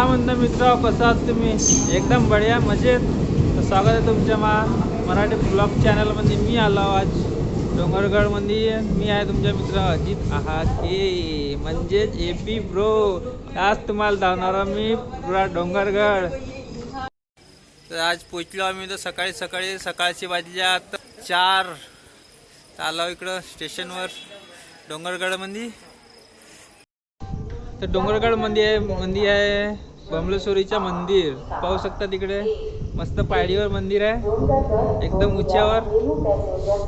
म्हणता मित्र, कसं आहात तुम्ही? एकदम बढिया मजेत. तर स्वागत आहे तुमच्या मराठी ब्लॉग चॅनलमध्ये. मी आलो आज डोंगरगडमध्ये. मी आहे तुमच्या मित्र अजित आहाके, म्हणजेच AP ब्रो. आज तुम्हाला धावणार मी पुरा डोंगरगड. तर आज पोचलो आम्ही तर सकाळची वाजल्यात 4. आलो इकडं स्टेशनवर डोंगरगडमध्ये. तर डोंगरगडमध्ये आहे बमलेश्वरीचं मंदिर. पाहू शकता तिकडे मस्त पायरीवर मंदिर आहे, एकदम उंचावर.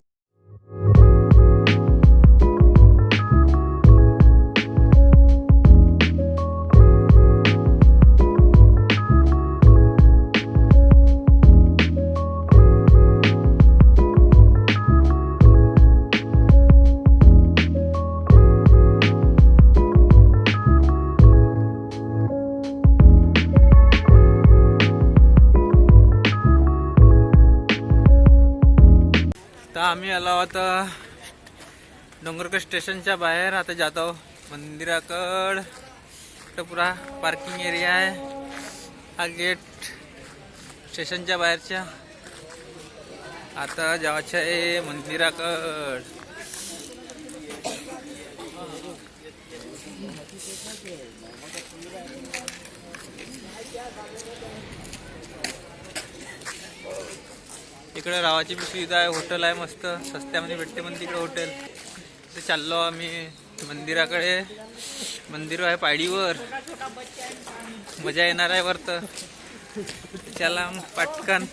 तर आम्ही आलो आता डोंगरगड स्टेशनच्या बाहेर. आता जातो मंदिराकड. तर पुरा पार्किंग एरिया आहे. हा गेट स्टेशनच्या बाहेरच्या. आता जायचं आहे मंदिराकड. इकडे राहायची सुविधा आहे, हॉटेल आहे, मस्त सस्त्यामध्ये भेटते पण तिकडे हॉटेल. तर चाललो आम्ही मंदिराकडे. मंदिर आहे पायरीवर, मजा येणार आहे वरतं. चला पटकन.